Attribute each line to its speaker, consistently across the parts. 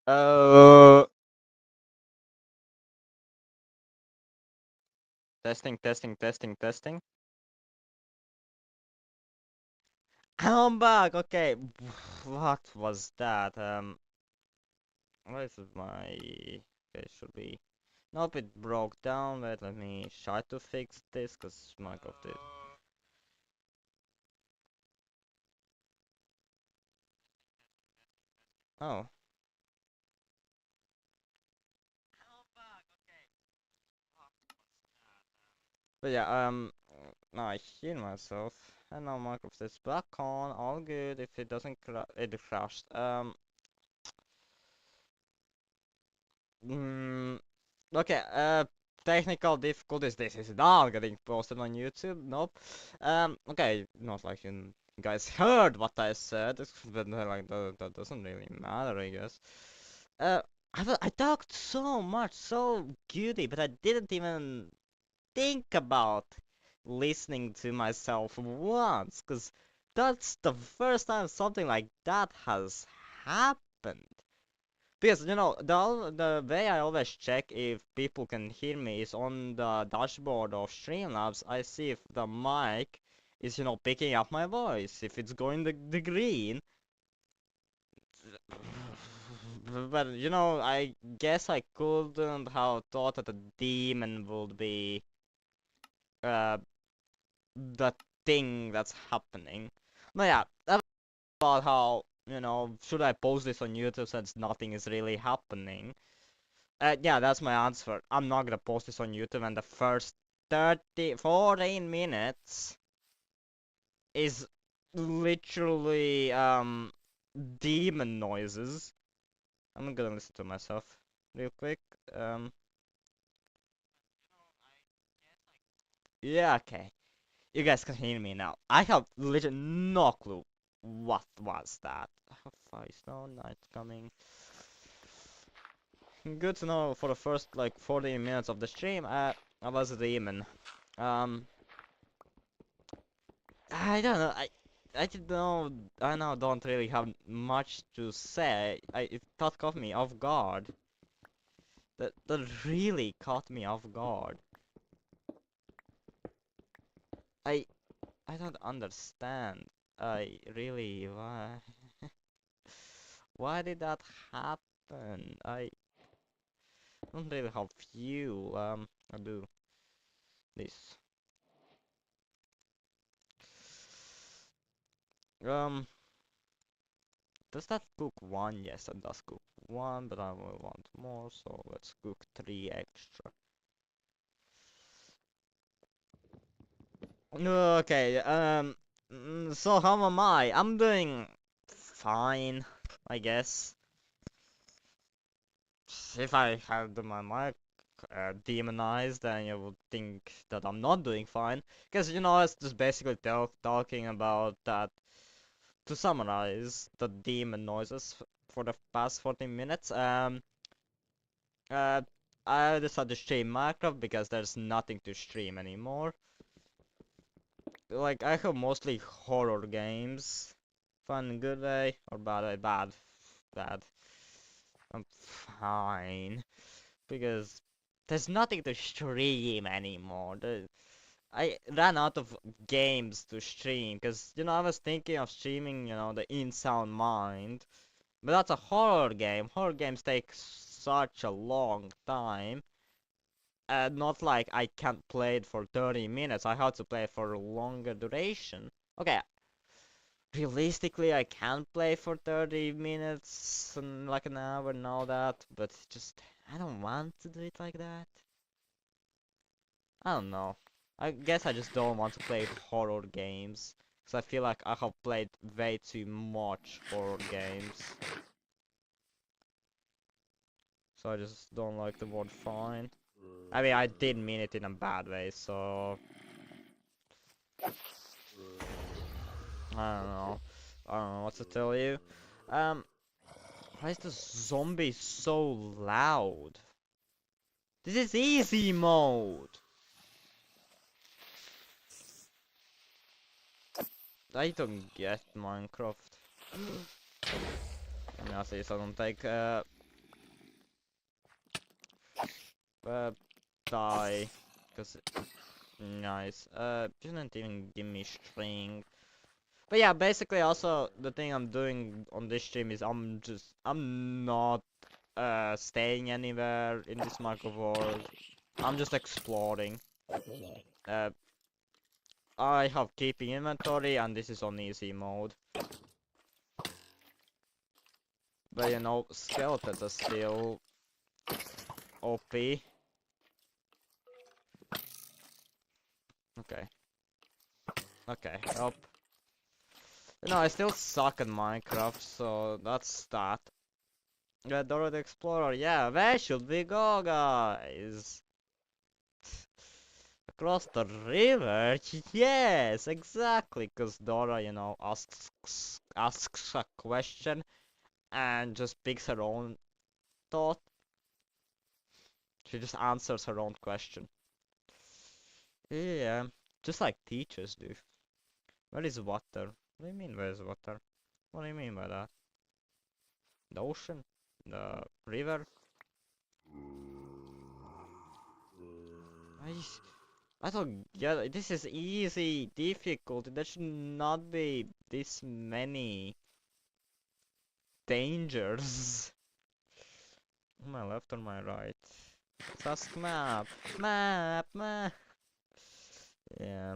Speaker 1: Uh, testing, testing, testing, testing. I'm back. Okay, what was that? Where is my? Okay, it should be. Nope, it broke down. Wait, let me try to fix this, cause Minecraft did. Oh. But yeah, now I hear myself, and now Minecraft is back on. All good. If it doesn't it crashed. Mm, okay. Technical difficulties. This is not getting posted on YouTube. Nope. Okay. Not like you guys heard what I said, but like that doesn't really matter, I guess. Uh, I talked so much, so goody, but I didn't even think about listening to myself once, because that's the first time something like that has happened. Because, the way I always check if people can hear me is on the dashboard of Streamlabs. I see if the mic is, picking up my voice. If it's going the green, but, I guess I couldn't have thought that a demon would be uh, the thing that's happening. But yeah, that's about how, should I post this on YouTube since nothing is really happening? Yeah, that's my answer. I'm not gonna post this on YouTube, and the first 14 minutes is literally, demon noises. I'm gonna listen to myself real quick. Um, yeah, okay. You guys can hear me now. I have literally no clue what was that. How far is no night coming? Good to know for the first like 40 minutes of the stream. I was a demon. Um, I don't know. I don't know. I now don't really have much to say. It caught me off guard. That really caught me off guard. I I don't understand. I really why did that happen? I don't really have fuel. I do this. Um, does that cook one? Yes, it does cook one, but I will want more, so let's cook 3 extra. Okay, so how am I? I'm doing fine, I guess. If I had my mic demonized, then you would think that I'm not doing fine. Because, it's just basically talking about that. To summarize the demon noises for the past 14 minutes, uh, I decided to stream Minecraft because there's nothing to stream anymore. Like, I have mostly horror games. Fun, good day, or bad day? Bad. Bad. I'm fine. Because there's nothing to stream anymore. I ran out of games to stream. Because, I was thinking of streaming, the In Sound Mind. But that's a horror game. Horror games take such a long time. Not like I can't play it for 30 minutes. I have to play it for a longer duration. Okay, realistically, I can play for 30 minutes and like an hour and all that, but just I don't want to do it like that. I don't know. I guess I just don't want to play horror games because I feel like I have played way too much horror games. So I just don't like the word fine. I mean, I did mean it in a bad way, so I don't know. I don't know what to tell you. Um, why is the zombie so loud? This is easy mode. I don't get Minecraft. Let me see, so I don't take Uh, die. Cause nice. Didn't even give me string. But yeah, basically also the thing I'm doing on this stream is I'm not staying anywhere in this Minecraft world. I'm just exploring. Uh, I have keeping inventory and this is on easy mode. But you know, skeletons are still OP. Okay. Okay, up. You know, I still suck at Minecraft, so that's that. Dora the Explorer, yeah, where should we go, guys? Across the river? Yes, exactly, because Dora, you know, asks a question and just picks her own thought. She just answers her own question. Yeah, just like teachers do. Where is water? What do you mean, where's water? What do you mean by that? The ocean? The river? I, I don't get it. This is easy, difficult. There should not be this many dangers. On my left or my right? Task map. Map. Yeah,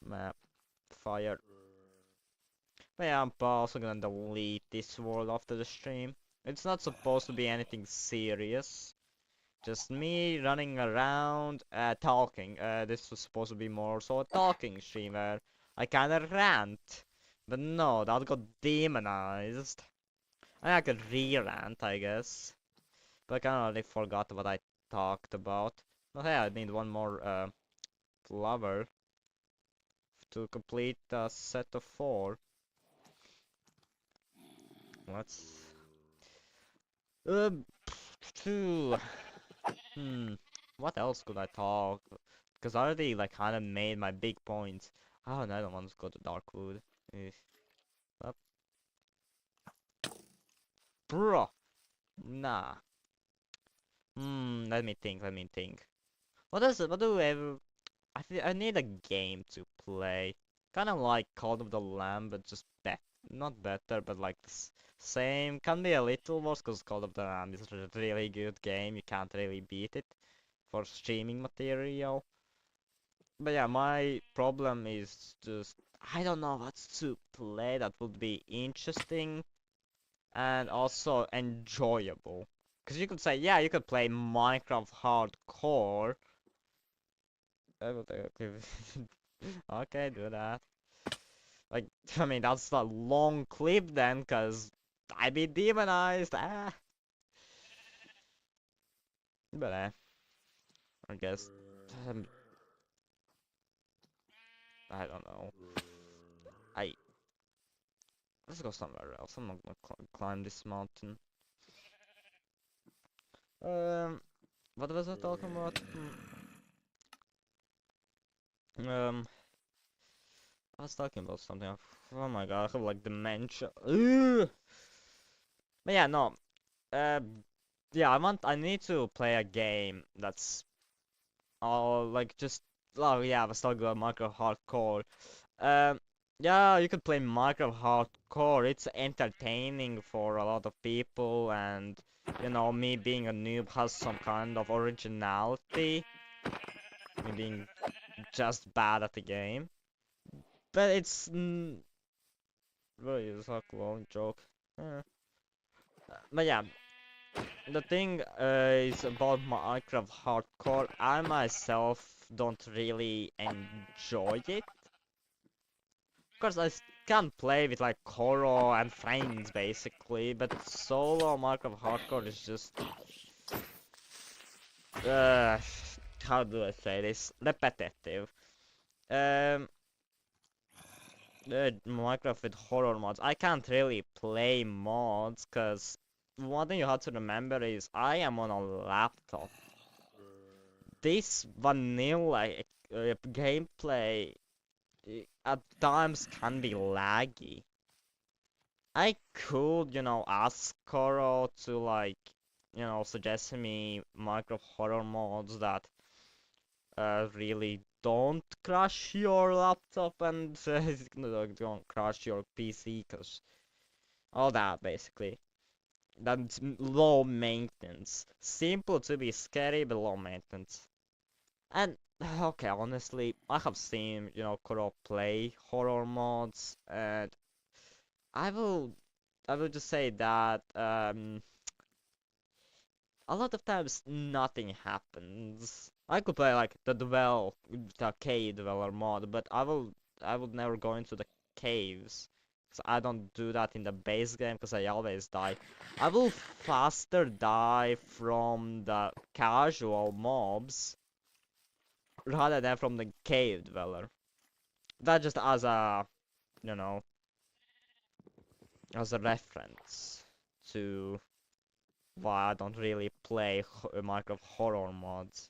Speaker 1: map. Fire. But yeah, I'm also gonna delete this world after the stream. It's not supposed to be anything serious. Just me running around, talking. This was supposed to be more so a talking stream where I kinda rant. But no, that got demonized. I could re-rant, I guess. But I kinda already forgot what I talked about. But hey, I need one more flower to complete a set of 4. Let's... Two. What else could I talk? Because I already like kind of made my big points. Oh, no, I don't want to go to Darkwood. Eh, Up. Bro, nah. Let me think. What do we ever... I need a game to play. Kind of like Call of the Lamb, but just not better, but like same. Can be a little worse, because Call of the Lamb is a really good game. You can't really beat it for streaming material. But yeah, my problem is just I don't know what to play that would be interesting and also enjoyable. Because you could say, yeah, you could play Minecraft Hardcore. I will take okay, okay, do that. Like, I mean, that's a long clip then, because I be demonized. Ah. But I guess um, I don't know. I Let's go somewhere else. I'm not gonna climb this mountain. What was I talking about? Um, I was talking about something. Oh my god, I have like dementia. Ugh! But yeah, no. Uh, yeah, I need to play a game that's all like just. Oh yeah, I was talking about Minecraft Hardcore. Um, yeah, you could play Minecraft Hardcore. It's entertaining for a lot of people, and you know, me being a noob has some kind of originality. Me being just bad at the game. But it's really is a long joke. Eh. But yeah, the thing is about Minecraft Hardcore. I myself don't really enjoy it. Of course, can play with like Koro and friends basically, but solo Minecraft Hardcore is just uh, how do I say this? Repetitive. Um, Minecraft with horror mods. I can't really play mods because one thing you have to remember is I am on a laptop. This vanilla gameplay at times can be laggy. I could, you know, ask Koro to like suggesting me micro horror mods that really don't crash your laptop and don't crash your PC, cause all that basically. That's low maintenance. Simple to be scary, but low maintenance. And okay, honestly, I have seen, co-op play horror mods, and I will, I will just say that a lot of times nothing happens. I could play like the cave dweller mod, but I would never go into the caves, because I don't do that in the base game, because I always die. I will faster die from the casual mobs rather than from the cave dweller. That just you know, as a reference to why I don't really play Minecraft horror mods.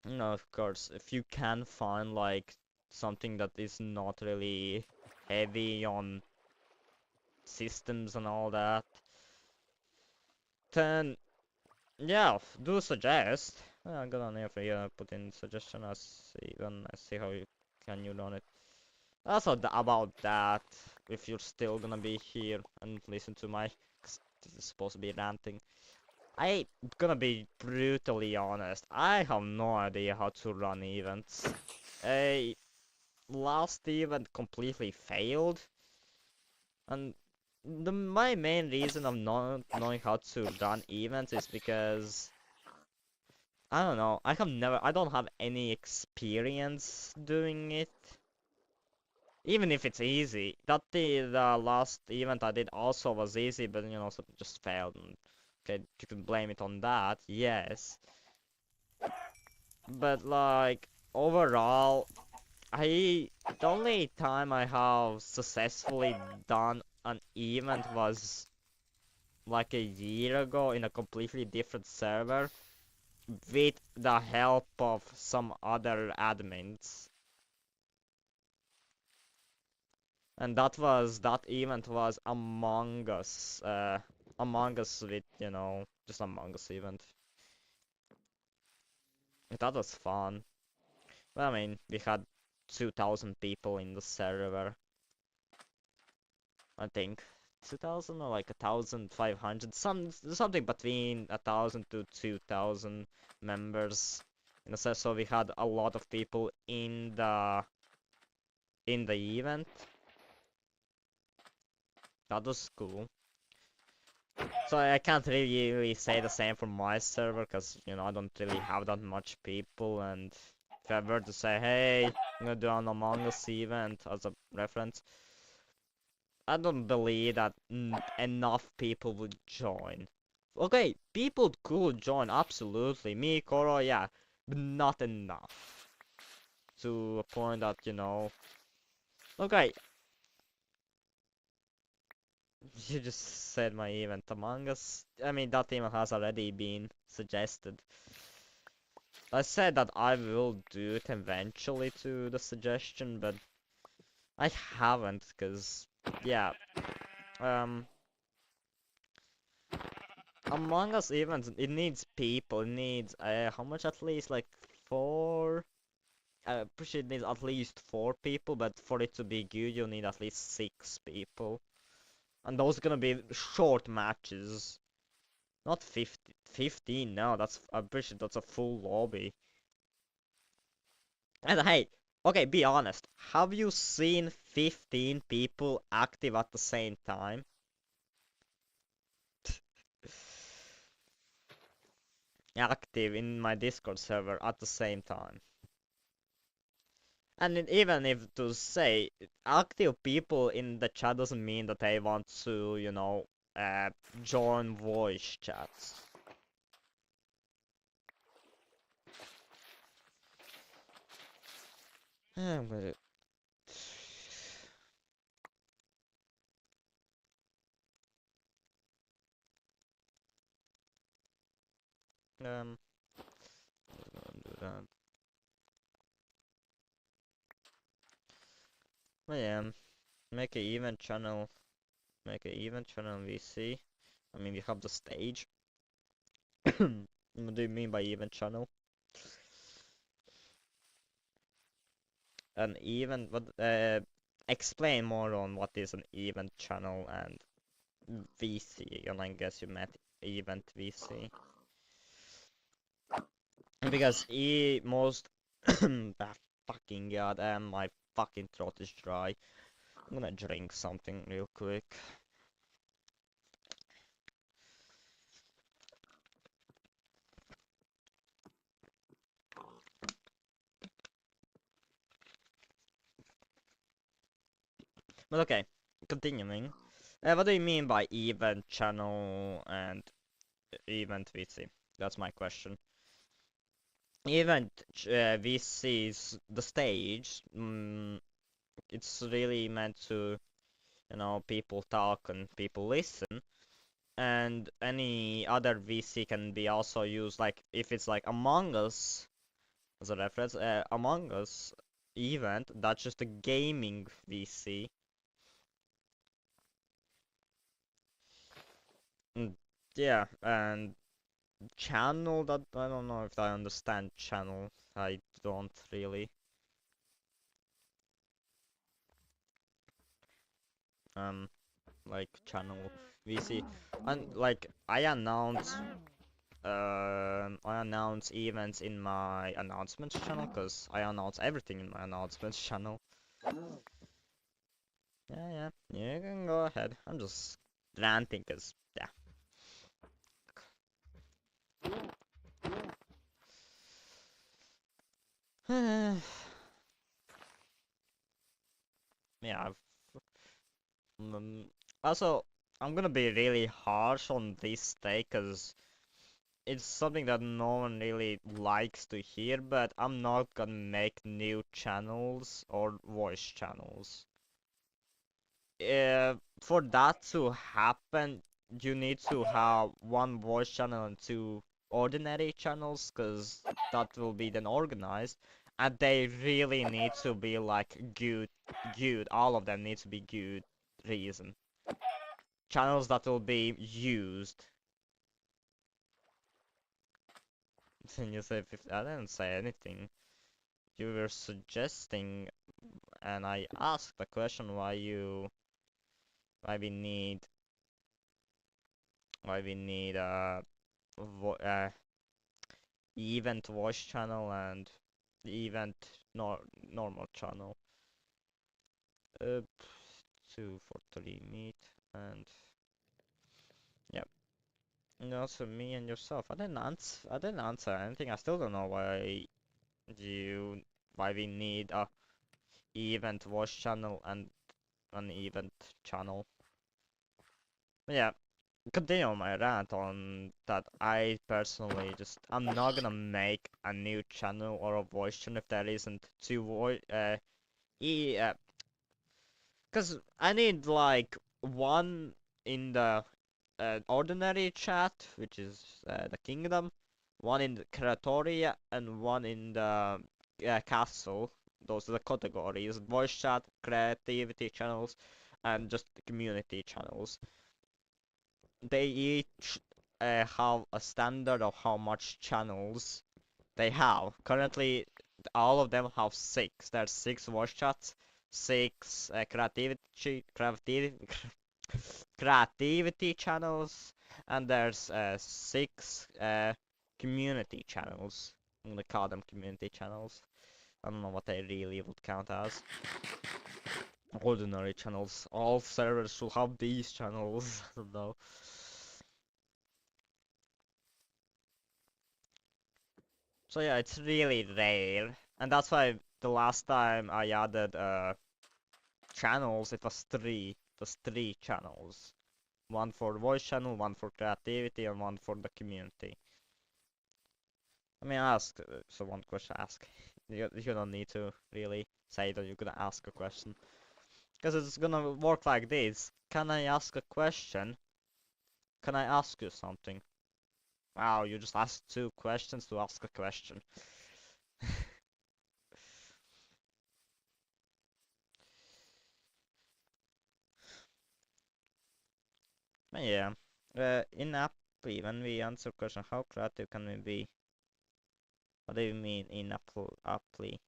Speaker 1: Of course, if you can find like something that is not really heavy on systems and all that, then yeah, do suggest. I'm gonna here for you, put in suggestion as see when I see how you can you run it. Also about that, if you're still gonna be here and listen to my, 'cause this is supposed to be ranting. I gonna be brutally honest. I have no idea how to run events. A last event completely failed, and my main reason of not knowing how to run events is because I don't know. I don't have any experience doing it. Even if it's easy. The last event I did also was easy, but so it just failed. And, okay, you can blame it on that, yes. But like overall, I the only time I have successfully done an event was like a year ago in a completely different server with the help of some other admins. And that event was Among Us with, just Among Us event. That was fun. Well, I mean, we had 2,000 people in the server, I think. 2,000 or like 1,500, something between 1,000 to 2,000 members. In a sense, so we had a lot of people in the event. That was cool. So I can't really say the same for my server, because, I don't really have that much people, and if I were to say, hey, I'm gonna do an Among Us event as a reference, I don't believe that enough people would join. Okay, people could join, absolutely. Me, Koro, yeah, but not enough. To a point that, Okay, you just said my event Among Us. I mean, that event has already been suggested. I said that I will do it eventually to the suggestion, but I haven't, because, yeah, um, Among Us events, it needs people, it needs, how much at least, like, 4? I'm pretty sure it needs at least 4 people, but for it to be good, you need at least 6 people. And those are gonna be short matches. Not 50, 15, no, I'm pretty sure that's a full lobby. And hey, okay, be honest. Have you seen 15 people active at the same time? Active in my Discord server at the same time. And even if to say active people in the chat doesn't mean that they want to, join voice chats. But um, do that. But yeah, make an event channel. Make an event channel VC. I mean, you have the stage. What do you mean by event channel? An event, what, explain more on what is an event channel and VC, and I guess you meant event VC. Because most, ah, fucking god, and my fucking throat is dry. I'm gonna drink something real quick. But okay, continuing. What do you mean by event channel and event VC? That's my question. Event VC is the stage. It's really meant to, people talk and people listen. And any other VC can be also used, like if it's like Among Us as a reference. Among Us event, that's just a gaming VC. Mm, yeah, and channel, that I don't know if I understand channel. I don't really. Um, like channel VC, and like I announce events in my announcements channel, because I announce everything in my announcements channel. Yeah, yeah, you can go ahead. I'm just ranting, cause yeah. Yeah, also, I'm gonna be really harsh on this take, cause it's something that no one really likes to hear, but I'm not gonna make new channels or voice channels. For that to happen, you need to have one voice channel and two ordinary channels, because that will be then organized, and they really need to be like good. All of them need to be good reason. Channels that will be used. And you say, I didn't say anything. You were suggesting, and I asked the question why we need, vo event voice channel and event normal channel. Uh, 2 for 3 meat, and yeah. And also me and yourself. I didn't answer anything. I still don't know you why we need a event voice channel and an event channel. But yeah, continue on my rant on that. I personally I'm not gonna make a new channel or a voice channel if there isn't two voice e because I need like one in the ordinary chat, which is the kingdom, one in the Kratoria, and one in the castle. Those are the categories: voice chat, creativity channels, and just the community channels. They each have a standard of how much channels they have. Currently, all of them have six. There's six voice chats, six creativity channels, and there's six community channels. I'm gonna call them community channels. I don't know what they really would count as. Ordinary channels. All servers should have these channels. I don't know. So yeah, it's really rare, and that's why the last time I added channels, it was three. It was three channels. One for voice channel, one for creativity, and one for the community. Let me ask, so one question ask. You don't need to really say that you're gonna ask a question. Because it's gonna work like this. Can I ask a question? Can I ask you something? Wow, you just asked two questions to ask a question. But yeah. In Apply, when we answer question, how creative can we be? What do you mean in Apply?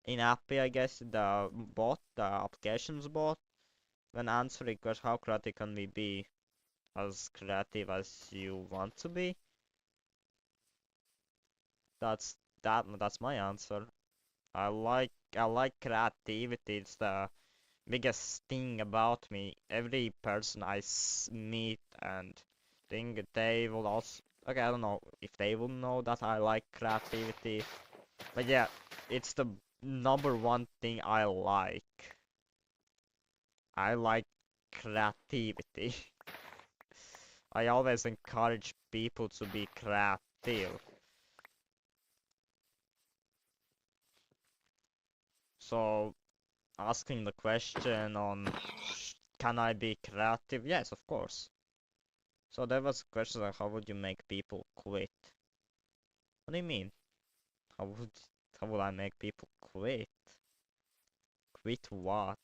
Speaker 1: In Apply, I guess the bot, the applications bot, when answering question, how creative can we be? As creative as you want to be? That's that's my answer. I like creativity. It's the biggest thing about me. Every person meet and think they will also. Okay, I don't know if they will know that I like creativity, but yeah, it's the number one thing I like. I like creativity. I always encourage people to be creative. So asking the question on can I be creative? Yes, of course. So there was a question like how would you make people quit? What do you mean? How would how would I make people quit? Quit what?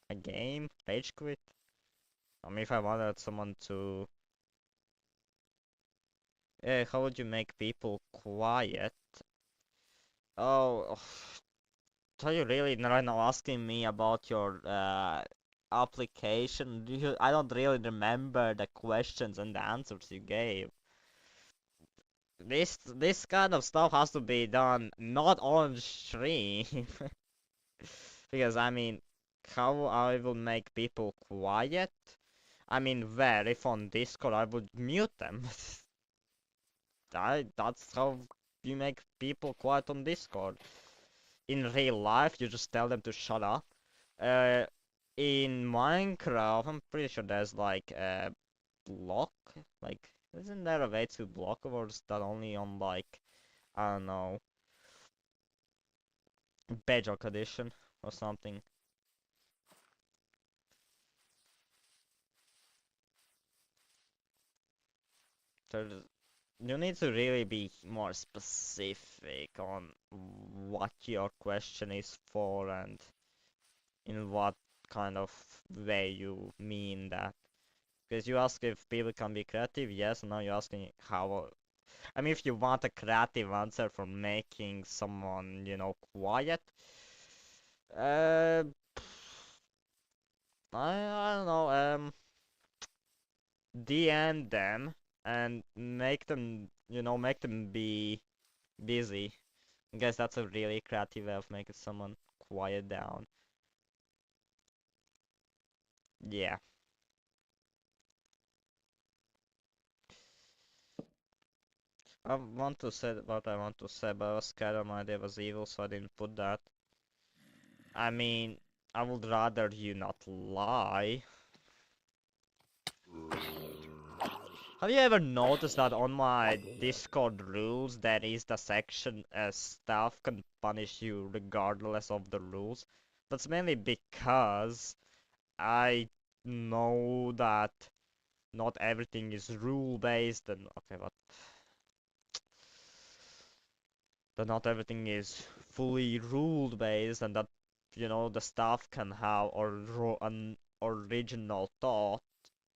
Speaker 1: A game? Rage quit? I mean if I wanted someone to how would you make people quiet? Oh, so you really right now asking me about your application? I don't really remember the questions and the answers you gave. This kind of stuff has to be done not on stream. Because I mean, how I will make people quiet? I mean, where if on Discord I would mute them. That's how you make people quiet on Discord. In real life, you just tell them to shut up. Uh, in Minecraft, I'm pretty sure there's like a block. Like, isn't there a way to block, or is that only on like I don't know, Bedrock Edition or something? There's, you need to really be more specific on what your question is for and in what kind of way you mean that. Because you ask if people can be creative, yes, and now you're asking how. I mean, if you want a creative answer for making someone, quiet, uh, I don't know, DM them and make them be busy. I guess that's a really creative way of making someone quiet down. Yeah. I want to say what I want to say, but I was scared of my idea was evil, so I didn't put that. I mean, I would rather you not lie. Have you ever noticed that on my Discord rules there is the section staff can punish you regardless of the rules? That's mainly because I know that not everything is rule based and okay, but not everything is fully rule based and that the staff can have an original thought.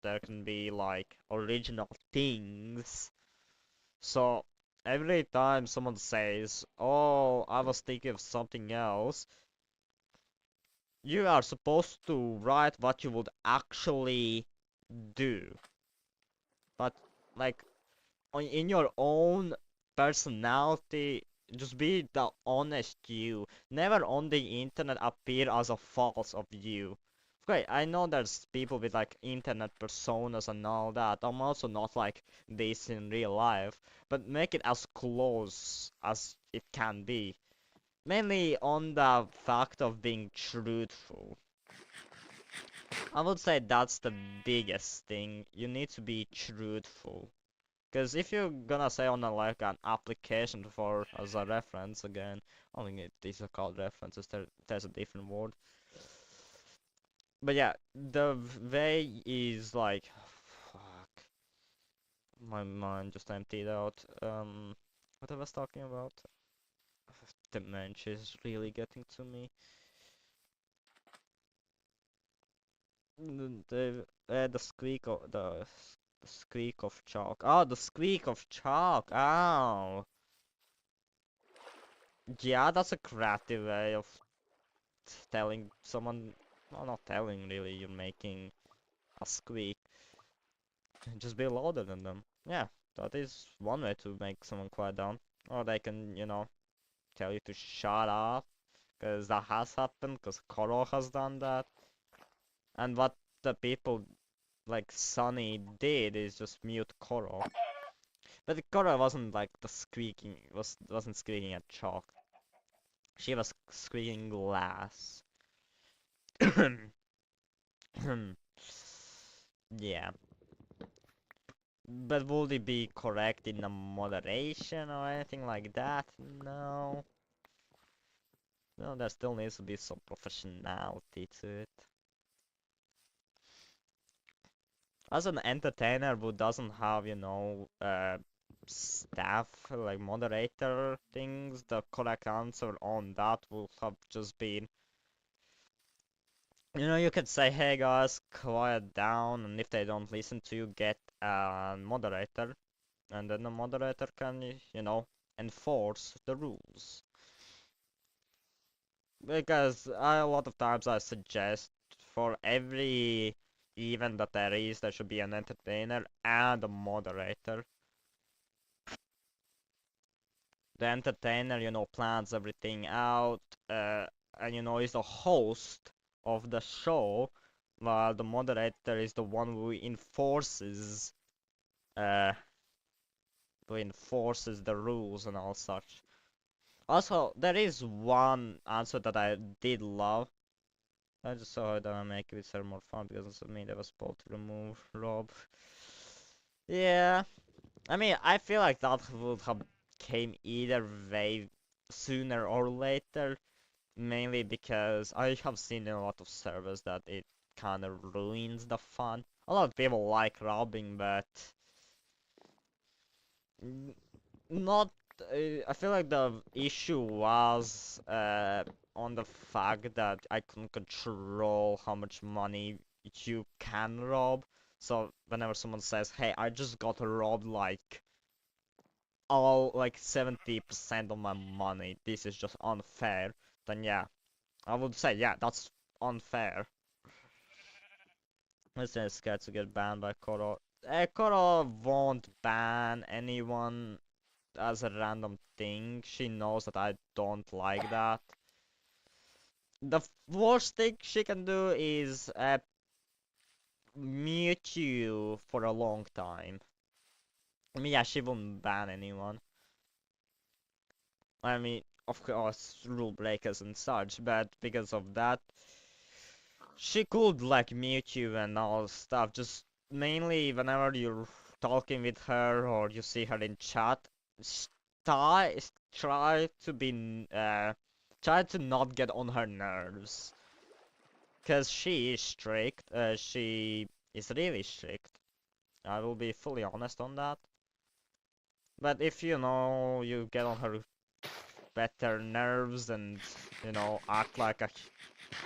Speaker 1: There can be like original things. So every time someone says, "Oh, I was thinking of something else," you are supposed to write what you would actually do. But like in your own personality, just be the honest you. Never on the internet appear as a false of you. Okay, I know there's people with like internet personas and all that. I'm also not like this in real life, but make it as close as it can be. Mainly on the fact of being truthful. I would say that's the biggest thing. You need to be truthful. Because if you're gonna say on like an application for as a reference again, I don't think these are called references. There's a different word. But yeah, the way is like, fuck, my mind just emptied out. What I was talking about? Dementia is really getting to me. The squeak of the squeak of chalk. Oh, the squeak of chalk. Oh, yeah, that's a creative way of telling someone. Well, not telling really. You're making a squeak. Just be louder than them. Yeah, that is one way to make someone quiet down. Or they can, tell you to shut up, because that has happened, because Koro has done that. And what the people like Sunny did is just mute Koro. But Koro wasn't like the squeaking, wasn't squeaking at chalk. She was squeaking glass. Yeah. But would it be correct in a moderation or anything like that? No. No, there still needs to be some professionality to it. As an entertainer who doesn't have, staff, like moderator things, the correct answer on that would have just been, you could say, hey guys, quiet down, and if they don't listen to you, get a moderator, and then the moderator can, enforce the rules. Because a lot of times I suggest for every event that there is, there should be an entertainer and a moderator. The entertainer, plans everything out, and is the host of the show, while the moderator is the one uh, who enforces the rules and all such. Also, there is one answer that I did love. I just saw it and make it more fun because of me they was supposed to remove Rob. Yeah, I mean, I feel like that would have came either way sooner or later, mainly because I have seen in a lot of servers that it kind of ruins the fun. A lot of people like robbing, but n- not. I feel like the issue was on the fact that I couldn't control how much money you can rob. So whenever someone says, "Hey, I just got robbed like all like 70% of my money. This is just unfair," then yeah, I would say yeah, that's unfair. I'm just scared to get banned by Koro. Koro won't ban anyone as a random thing. She knows that I don't like that. The worst thing she can do is mute you for a long time. I mean, yeah, she won't ban anyone. I mean, of course, rule breakers and such, but because of that, she could like mute you and all stuff. Just mainly whenever you're talking with her or you see her in chat, try try to be try to not get on her nerves, cause she is strict. She is really strict. I will be fully honest on that. But if you get on her better nerves and act like a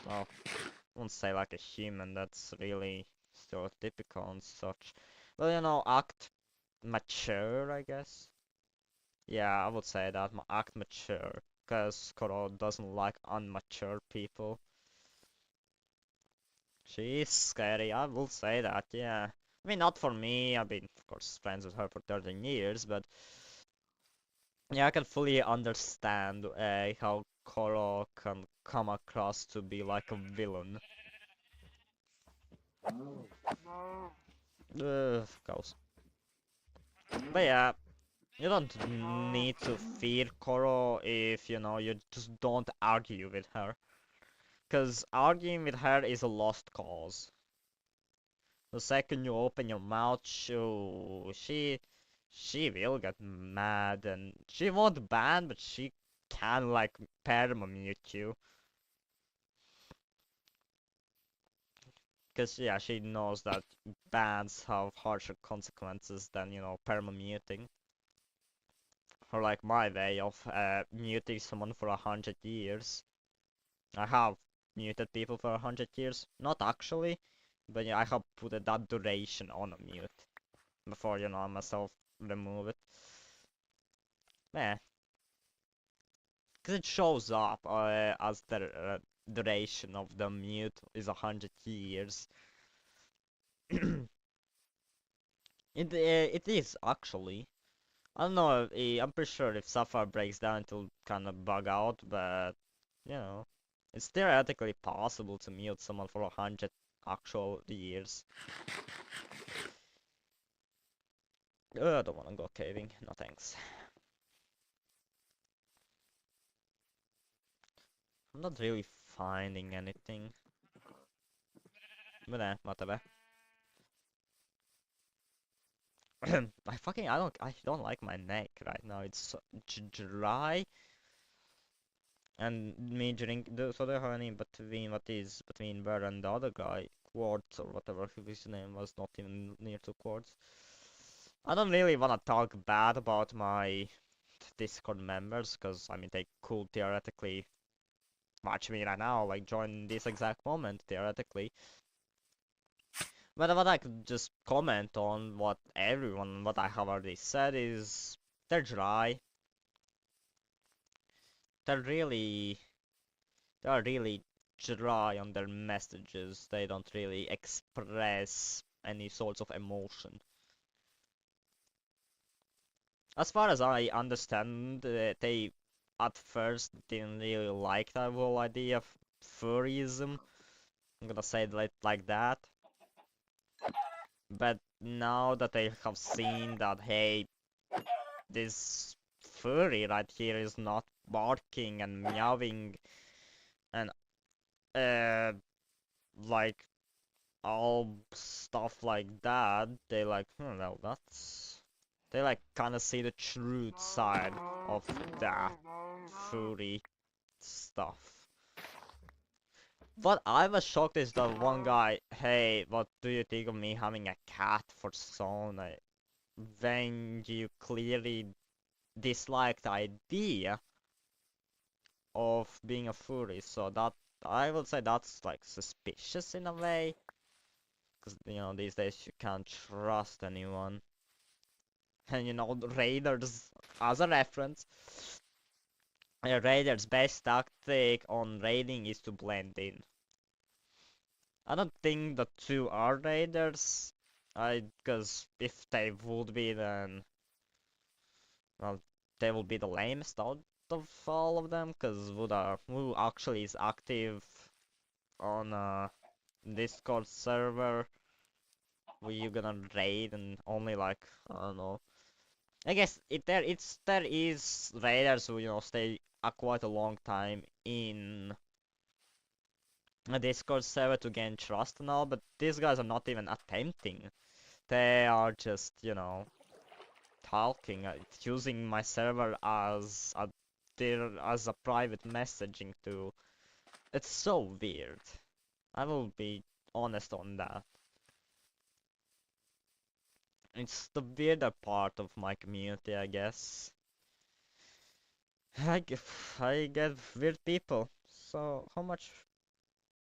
Speaker 1: well, I won't say like a human, that's really stereotypical and such. But act mature, I guess. Yeah, I would say that, act mature, because Koro doesn't like unmature people. She is scary, I will say that, yeah. I mean, not for me, I've been, of course, friends with her for 13 years, but yeah, I can fully understand how Koro can come across to be like a villain. Goes. But yeah, you don't need to fear Koro if, you just don't argue with her. Because arguing with her is a lost cause. The second you open your mouth, she will get mad and she won't ban, but she can like perma-mute you. Because yeah, she knows that bans have harsher consequences than, perma-muting. Or like my way of muting someone for 100 years. I have muted people for 100 years. Not actually, But yeah, I have put that duration on a mute before, you know, I myself remove it. Yeah, because it shows up as the duration of the mute is 100 years. It is actually. I don't know. I'm pretty sure if Sapphire breaks down, it'll kind of bug out, but you know, it's theoretically possible to mute someone for 100 actual years. I don't want to go caving. No thanks. I'm not really finding anything. But whatever. I don't like my neck right now. It's so dry, and me drink so the honey between what is between Bear and the other guy, Quartz or whatever his name was, not even near to Quartz. I don't really want to talk bad about my Discord members, because I mean they could theoretically watch me right now, like join this exact moment theoretically. But what I could just comment on what I have already said is they're dry. They're really they're really dry on their messages. They don't really express any sorts of emotion. As far as I understand, they at first didn't really like the whole idea of furryism. I'm gonna say it like that. But now that they have seen that, hey, this furry right here is not barking and meowing and uh like all stuff like that, they like, well, they like kind of see the truth side of that furry stuff. What I was shocked is the one guy, hey, what do you think of me having a cat for son? When you clearly dislike the idea of being a furry, so that I would say that's like suspicious in a way, because you know these days you can't trust anyone. And you know, Raiders, as a reference, Raiders' best tactic on raiding is to blend in. I don't think the two are Raiders, because if they would be, then well, they will be the lamest out of all of them, because who actually is active on a Discord server where you gonna raid and only like, I don't know. I guess there is raiders who, you know, stay quite a long time in a Discord server to gain trust and all, but these guys are not even attempting. They are just, you know, talking, using my server as a private messaging tool. It's so weird. I will be honest on that. It's the weirder part of my community, I guess. I get weird people. So how much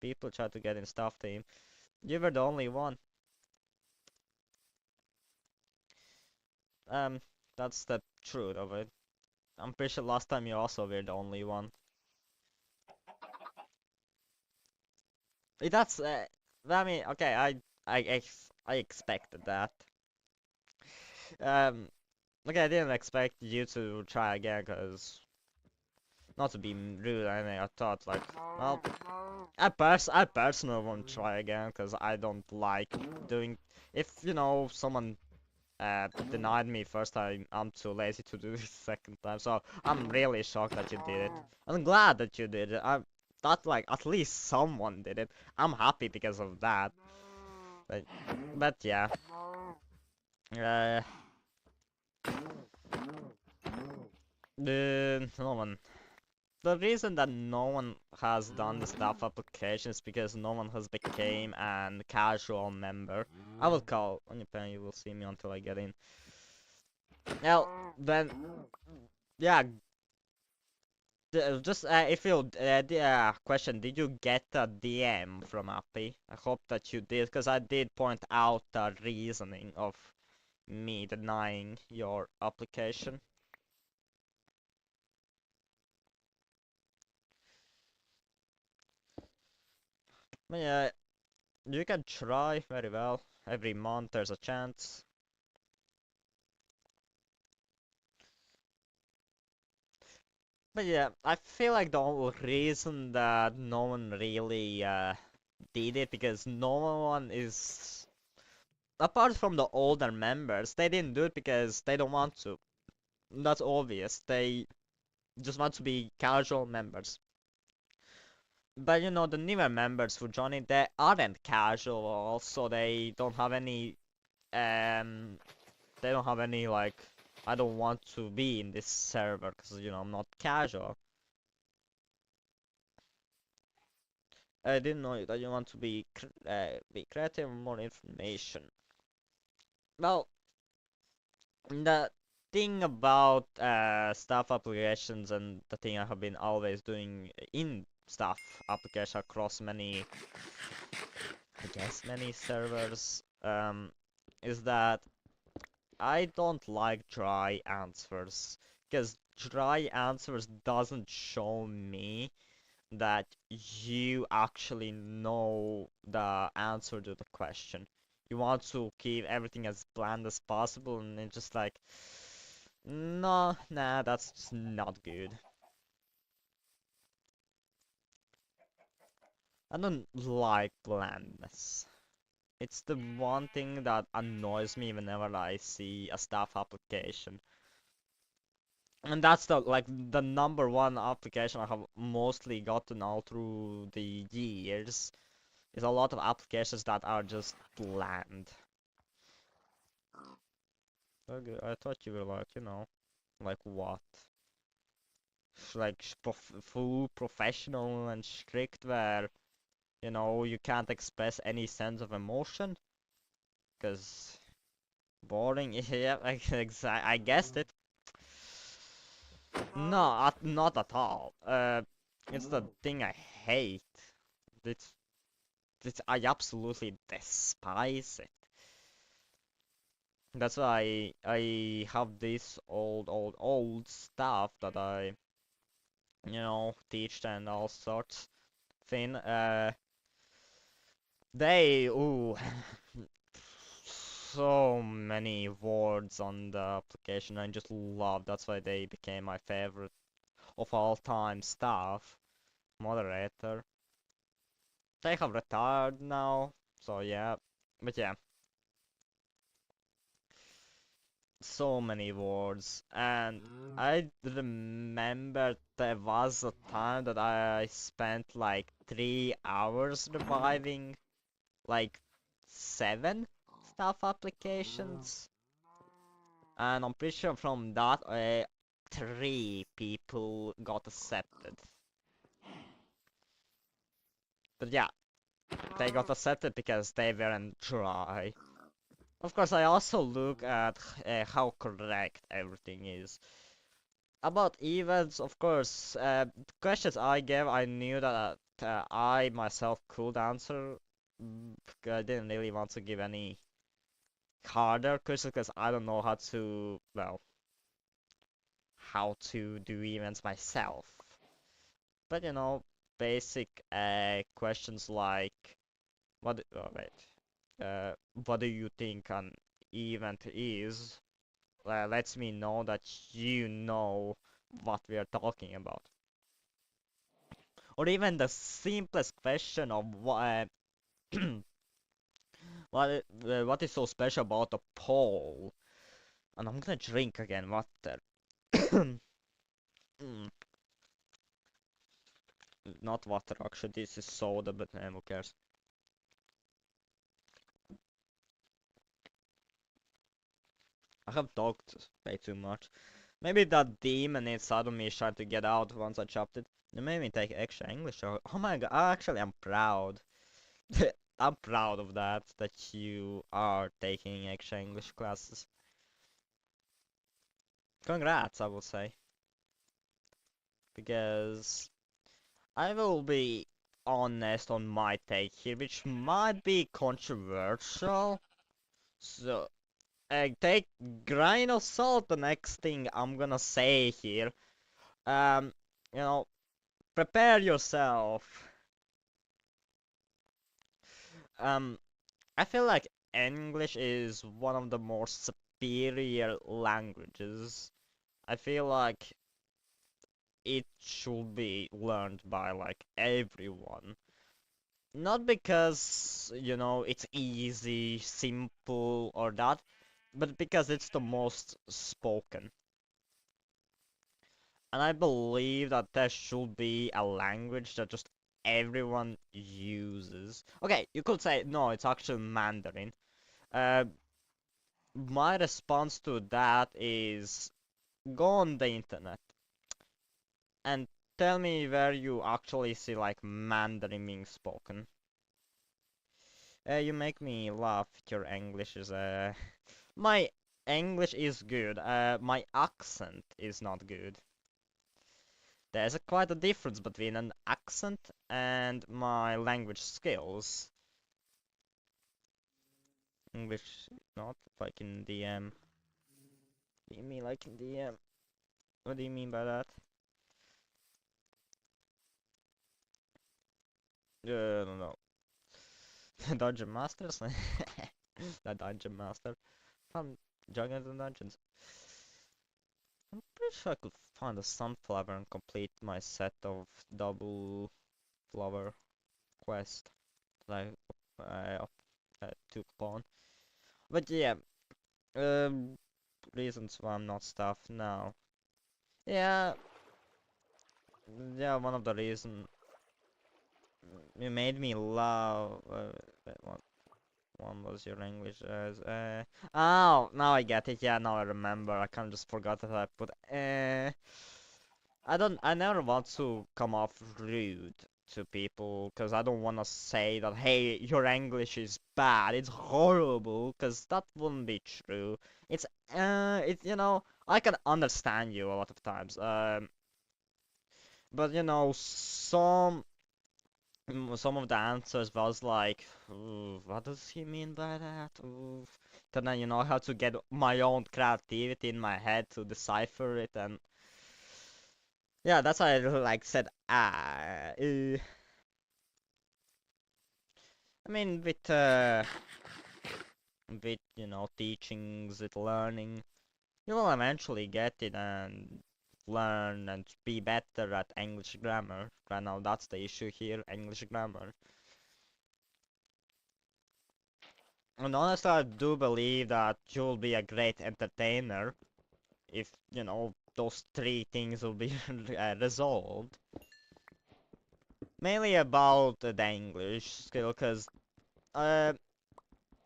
Speaker 1: people try to get in staff team? You were the only one. Um, that's the truth of it. I'm pretty sure last time you also were the only one. That's I mean, okay, I expected that. Um, okay, I didn't expect you to try again, cause not to be rude or anything. I thought like, well, I personally won't try again, cause I don't like doing. If you know someone denied me first time, I'm too lazy to do it second time. So I'm really shocked that you did it. I'm glad that you did it. I thought like at least someone did it. I'm happy because of that. But, but yeah. Uh, no one. The reason that no one has done the staff application is because no one has became an casual member. I will call on your pen. You will see me until I get in. Now then, yeah, Just if you question, did you get a DM from Appy? I hope that you did, because I did point out the reasoning of me denying your application. But yeah, you can try very well. Every month there's a chance. But yeah, I feel like the only reason that no one really did it because no one is apart from the older members, they didn't do it because they don't want to. That's obvious. They just want to be casual members. But you know, the newer members who join it, they aren't casual. Also, um, they don't have any like, I don't want to be in this server because you know I'm not casual. I didn't know that you want to be creative, more information. Well, the thing about staff applications and the thing I have been always doing in staff application across many, I guess many servers, is that I don't like dry answers because dry answers doesn't show me that you actually know the answer to the question. You want to keep everything as bland as possible, and it's just like, no, nah, that's just not good. I don't like blandness. It's the one thing that annoys me whenever I see a staff application. And that's the number one application I have mostly gotten all through the years. Is a lot of applications that are just bland. Okay, I thought you were like, you know, like what? Like full professional and strict where, you know, you can't express any sense of emotion? Because boring, yeah, I guessed it. No, not at all. It's the thing I hate. It's, I absolutely despise it. That's why I have this old stuff that I, you know, teach and all sorts thing. Ooh, so many words on the application. I just love. That's why they became my favorite of all time staff moderator. They have retired now, so yeah. But yeah, so many words. And I remember there was a time that I spent like 3 hours reviving like 7 staff applications. And I'm pretty sure from that, 3 people got accepted. But yeah, they got accepted because they weren't dry. Of course, I also look at how correct everything is. About events, of course, questions I gave, I knew that I myself could answer. I didn't really want to give any harder questions because I don't know how to, well, how to do events myself. But you know, basic questions like, what do you think an event is? Lets me know that you know what we are talking about. Or even the simplest question of what is so special about a pole? And I'm gonna drink again water. Mm, not water actually, this is soda, but who cares? I have talked way too much. Maybe that demon inside of me is trying to get out once I chopped it. It made me take extra English. Oh my god, actually I'm proud. I'm proud of that you are taking extra English classes. Congrats, I will say. because I will be honest on my take here, which might be controversial. So, take grain of salt the next thing I'm gonna say here. Um, you know, prepare yourself. Um, I feel like English is one of the more superior languages. I feel like it should be learned by like everyone. Not because, it's easy, simple, or that, but because it's the most spoken. And I believe that there should be a language that just everyone uses. Okay, you could say, no, it's actually Mandarin. Uh, my response to that is go on the internet and tell me where you actually see like Mandarin being spoken. You make me laugh. Your English is my English is good. My accent is not good. There's quite a difference between an accent and my language skills. English not like in DM. What do you mean like in DM? What do you mean by that? No. Dungeon Masters? The Dungeon Master. From Dragons and Dungeons. I'm pretty sure I could find a sunflower and complete my set of double flower quest that I took on. But yeah, um, reasons why I'm not stuffed now. Yeah, yeah, one of the reason you made me laugh. One was your language as oh, now I get it. Yeah, now I remember. I kind of just forgot that I put I never want to come off rude to people because I don't want to say that, hey, your English is bad, it's horrible, because that wouldn't be true. I can understand you a lot of times. But some of the answers was like, "Ooh, what does he mean by that?" Ooh. Then I how to get my own creativity in my head to decipher it, and yeah, that's why I like said I mean, with teachings, with learning, you will eventually get it and learn and be better at English grammar. Right now, that's the issue here, English grammar. And honestly, I do believe that you'll be a great entertainer if, those three things will be resolved. Mainly about the English skill, because uh,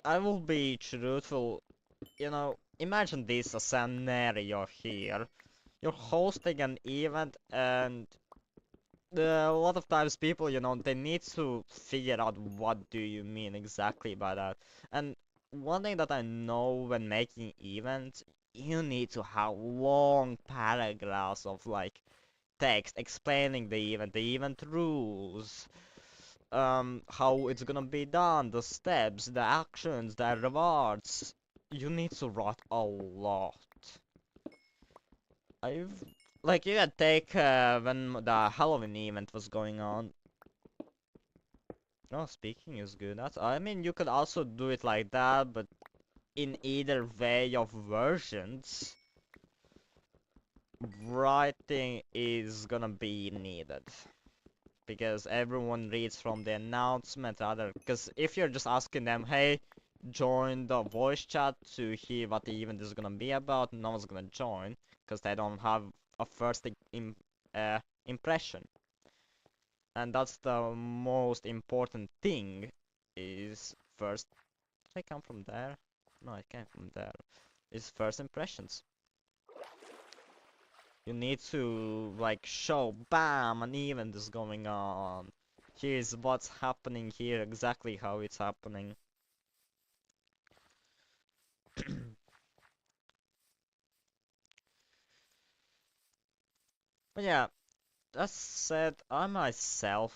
Speaker 1: I will be truthful. Imagine this a scenario here. You're hosting an event, and a lot of times people, they need to figure out what do you mean exactly by that. And one thing that I know when making events, you need to have long paragraphs of like text explaining the event rules, how it's gonna be done, the steps, the actions, the rewards. You need to write a lot. I've like you can take when the Halloween event was going on. Oh, speaking is good. I mean, you could also do it like that, but in either way of versions, writing is gonna be needed. Because everyone reads from the announcement rather. Because if you're just asking them, hey, join the voice chat to hear what the event is gonna be about, no one's gonna join. Because they don't have a first impression. And that's the most important thing, is first. Did I come from there? No, I came from there. Is first impressions. You need to like show, bam, an event is going on. Here's what's happening here, exactly how it's happening. But yeah, That said, I myself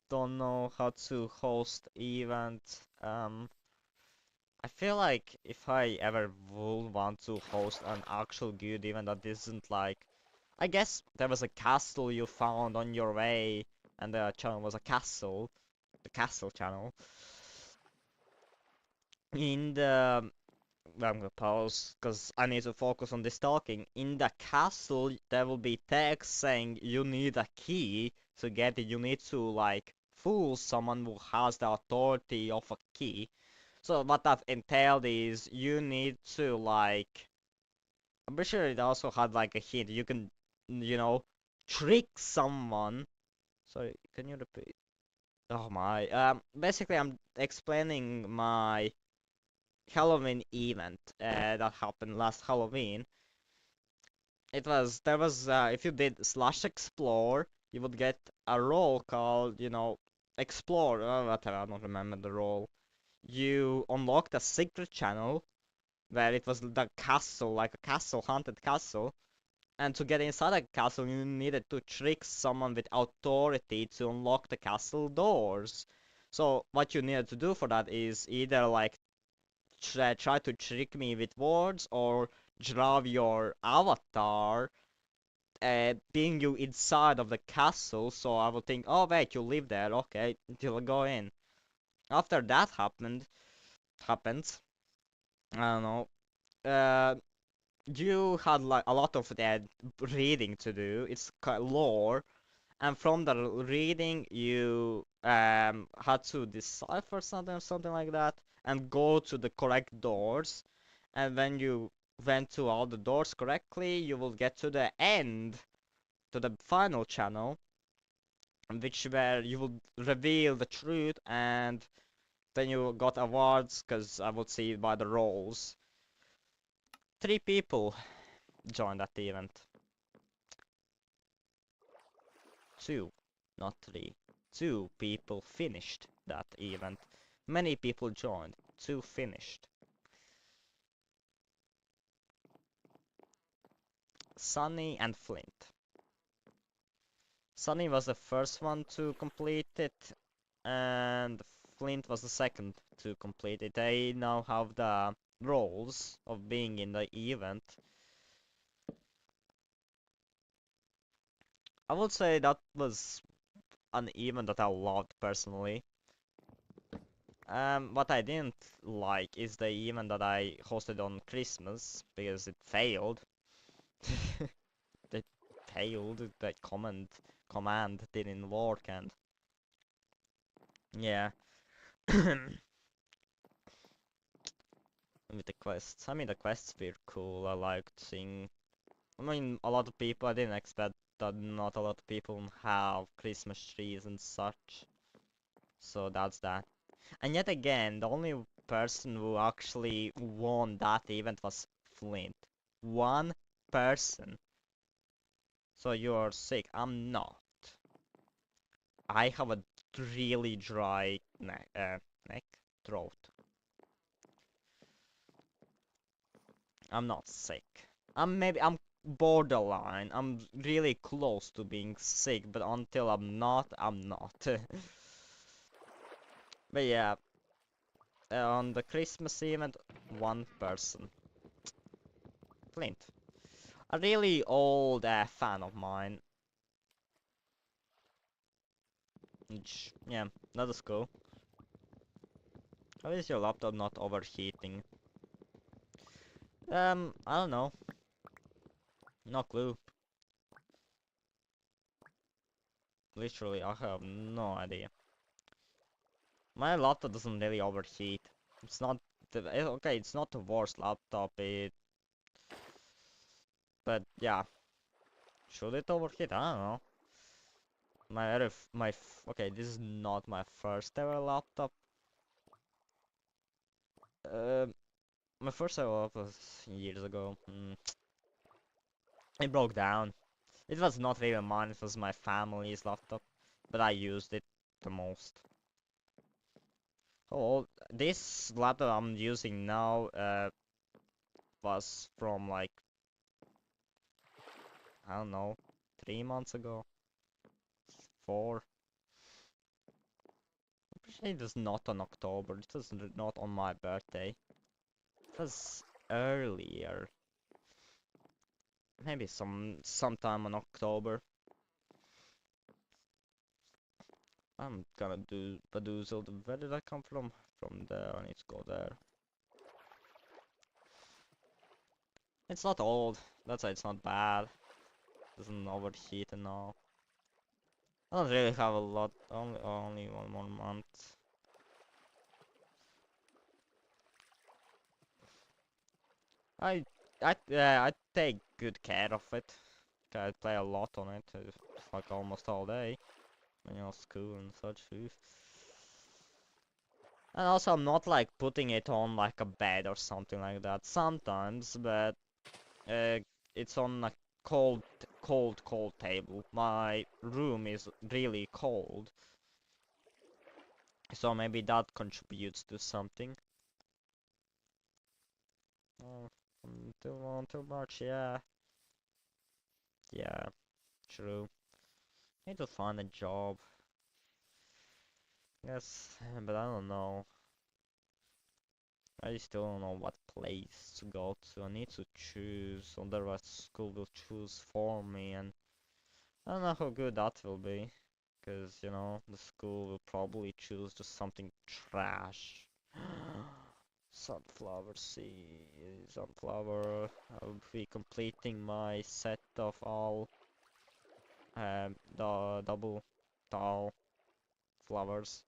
Speaker 1: don't know how to host event. I feel like if I ever would want to host an actual good event that isn't like, I guess there was a castle you found on your way, and the channel was a castle, the castle channel. In the I'm gonna pause because I need to focus on this talking. In the castle, there will be text saying you need a key to get it. You need to like fool someone who has the authority of a key. So what that entailed is you need to like. I'm pretty sure it also had like a hint. You can, trick someone. Sorry, can you repeat? Oh my. Basically, I'm explaining my Halloween event that happened last Halloween. There was if you did slash explore, you would get a role called, explore, whatever, I don't remember the role. You unlocked a secret channel where it was the castle, like a castle, haunted castle. And to get inside a castle, you needed to trick someone with authority to unlock the castle doors. So what you needed to do for that is either like try to trick me with words or draw your avatar being you inside of the castle, so I will think, oh wait, you live there, okay, until I go in. After that happens, I don't know, you had like a lot of reading to do. It's lore, and from the reading you had to decipher something like that, and go to the correct doors. And when you went to all the doors correctly, you will get to the end, to the final channel, which where you will reveal the truth, and then you got awards, because I would see by the roles. 3 people joined that event. 2, not 3. 2 people finished that event. Many people joined. 2 finished. Sunny and Flint. Sunny was the first one to complete it, and Flint was the second to complete it. They now have the roles of being in the event. I would say that was an event that I loved personally. What I didn't like is the event that I hosted on Christmas because it failed. It failed. That command didn't work, and yeah. With the quests, I mean the quests were cool. I liked seeing. I mean, a lot of people. I didn't expect that not a lot of people have Christmas trees and such. So that's that. And yet again, the only person who actually won that event was Flint. One person. So you're sick. I'm not. I have a really dry neck, throat. I'm not sick. I'm borderline. I'm really close to being sick, but until I'm not, I'm not. But yeah, on the Christmas event, one person. Flint. A really old fan of mine. Which, yeah, that is cool. How is your laptop not overheating? I don't know. No clue. Literally, I have no idea. My laptop doesn't really overheat. It's not okay, it's not the worst laptop, but yeah. Should it overheat? I don't know. Okay, this is not my first ever laptop. Uh, my first ever laptop was years ago. It broke down. It was not really mine, it was my family's laptop, but I used it the most. Oh, this laptop I'm using now was from like, I don't know, 3 months ago. before. I'm pretty sure it was not on October. It was not on my birthday. It was earlier. Maybe sometime in October. I'm gonna do Badoozled. Where did I come from? From there. I need to go there. It's not old. That's why it's not bad. Doesn't overheat and all. I don't really have a lot. Only 1 more month. I I take good care of it. I play a lot on it, like almost all day. When you're school and such. Oof. And also, I'm not like putting it on like a bed or something like that. Sometimes, but uh, it's on a cold table. My room is really cold, so maybe that contributes to something. Oh, until March, yeah, yeah, true. Need to find a job. Yes, but I don't know. I still don't know what place to go to. I need to choose, otherwise school will choose for me, and I don't know how good that will be. Because, you know, the school will probably choose just something trash. Sunflower seed, sunflower. I'll be completing my set of all the double tall flowers.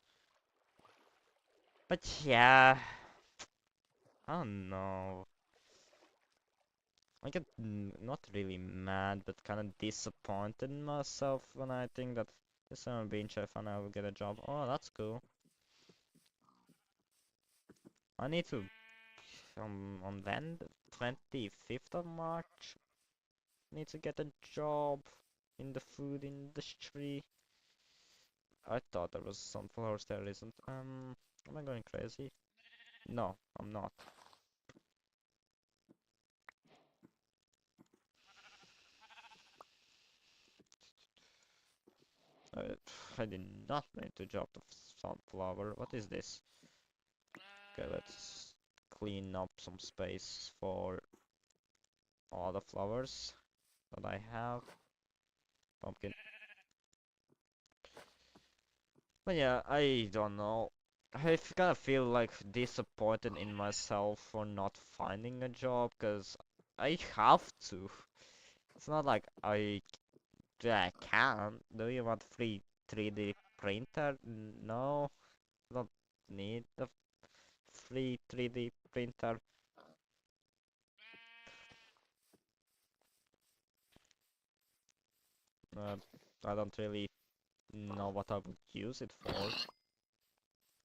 Speaker 1: But yeah, I don't know. I get not really mad, but kind of disappointed in myself when I think that this time I'm being chef and I will get a job. Oh, that's cool. I need to on then the 25th of March. Need to get a job in the food industry. I thought there was sunflowers, there isn't. Am I going crazy? No, I'm not. Uh, I did not mean to drop the sunflower. What is this? Okay, let's clean up some space for all the flowers that I have. Pumpkin. But yeah, I don't know. I kind of feel like disappointed in myself for not finding a job, because I have to. It's not like I can. Do you want free 3D printer? No, I don't need the free 3D printer. Uh, I don't really know what I would use it for.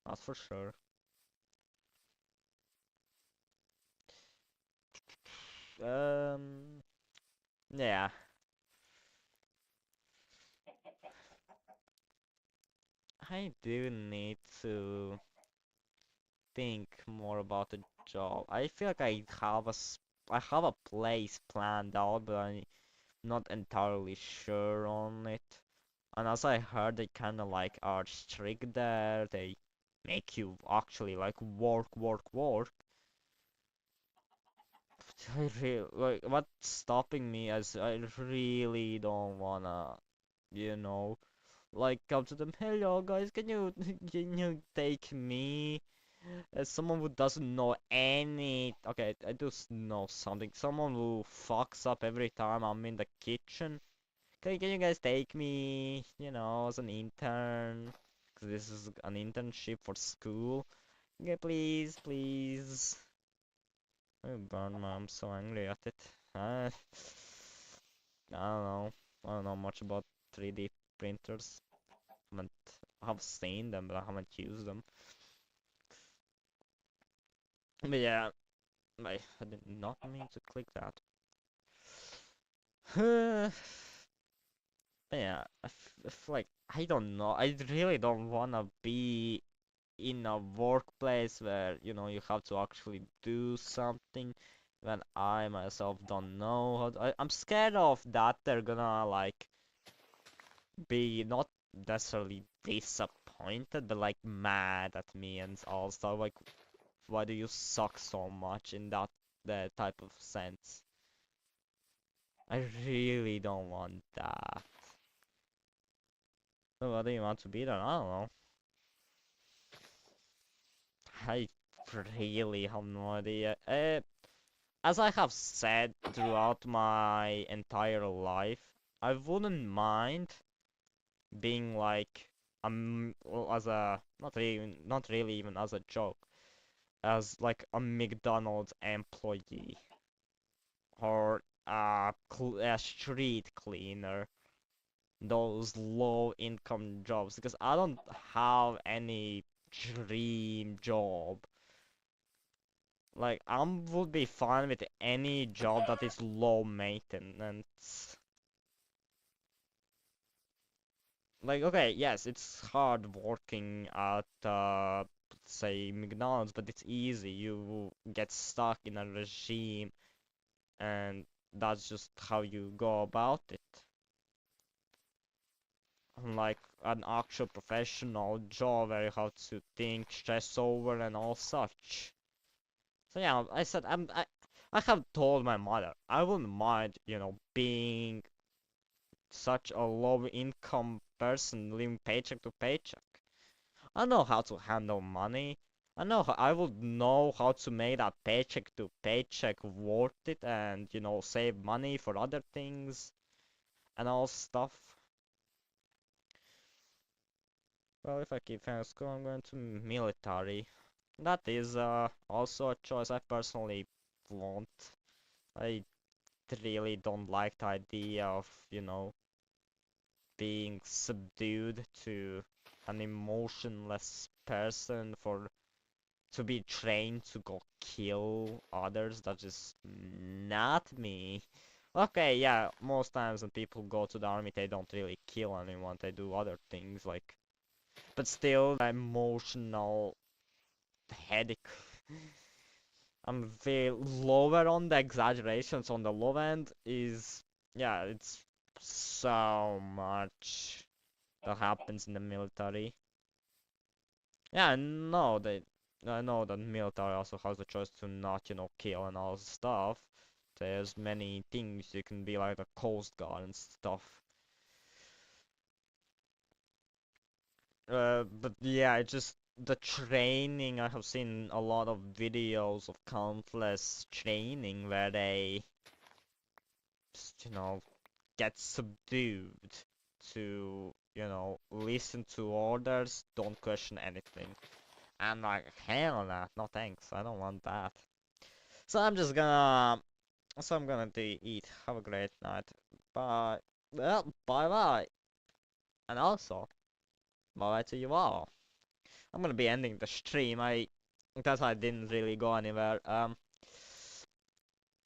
Speaker 1: That's for sure. Um, yeah. I do need to think more about the job. I feel like I have a place planned out, but I'm not entirely sure on it. And as I heard, they kind of like are strict there. They make you actually like work. I really like what's stopping me is I really don't wanna, you know, like come to them. Hello guys, can you can you take me? As someone who doesn't know any. Okay, I do know something. Someone who fucks up every time I'm in the kitchen. Can you guys take me, you know, as an intern? 'Cause this is an internship for school. Okay, please. Oh, burn, I'm so angry at it. I don't know. I don't know much about 3D printers. Haven't, I've seen them, but I haven't used them. But yeah, I did not mean to click that. Yeah, I feel like I don't know. I really don't wanna be in a workplace where, you know, you have to actually do something when I myself don't know how to, I'm scared of that they're gonna like be not necessarily disappointed, but like mad at me and also like, why do you suck so much in that type of sense? I really don't want that. So what do you want to be then? I don't know. I really have no idea. As I have said throughout my entire life, I wouldn't mind being like well, as a not really even as a joke, as like a McDonald's employee or a street cleaner, those low income jobs, because I don't have any dream job. Like I would be fine with any job that is low maintenance. Like, okay, yes, it's hard working at, say, McDonald's, but it's easy. You get stuck in a regime, and that's just how you go about it. Unlike an actual professional job where you have to think, stress over, and all such. So yeah, I said I have told my mother I wouldn't mind, being such a low income person living paycheck to paycheck. I know how to handle money. I would know how to make that paycheck to paycheck worth it and, save money for other things and all stuff. Well, if I keep finishing school, I'm going to military. That is also a choice I personally want. I really don't like the idea of, being subdued to an emotionless person for to be trained to go kill others. That's just not me. Okay, yeah, most times when people go to the army, they don't really kill anyone, they do other things, like, but still, the emotional headache. I'm very lower on the exaggerations on the low end is, yeah, it's so much that happens in the military. Yeah, I know that military also has the choice to not, kill and all stuff. There's many things you can be like the Coast Guard and stuff. But yeah, it's just the training. I have seen a lot of videos of countless training where they just, get subdued to, listen to orders, don't question anything. I'm like, hell no, no thanks, I don't want that. So I'm gonna eat. Have a great night. Bye. Well, bye bye. And also, bye bye to you all. I'm gonna be ending the stream. Because I didn't really go anywhere.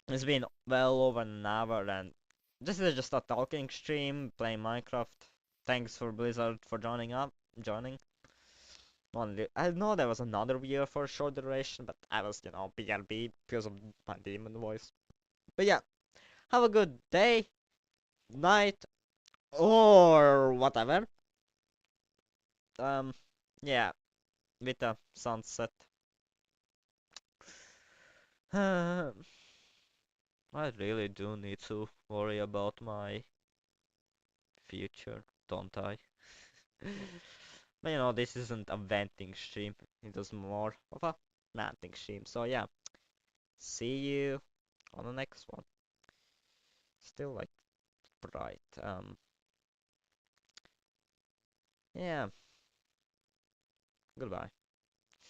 Speaker 1: It's been well over an hour, and this is just a talking stream, playing Minecraft. Thanks for Blizzard for joining. Only I know there was another viewer for a short duration, but I was, BRB because of my demon voice. But yeah, have a good day, night, or whatever. Um, yeah, with the sunset. I really do need to worry about my future, don't I? But this isn't a venting stream. It is more of a ranting stream. So yeah, see you on the next one. Still like bright. Yeah. Goodbye.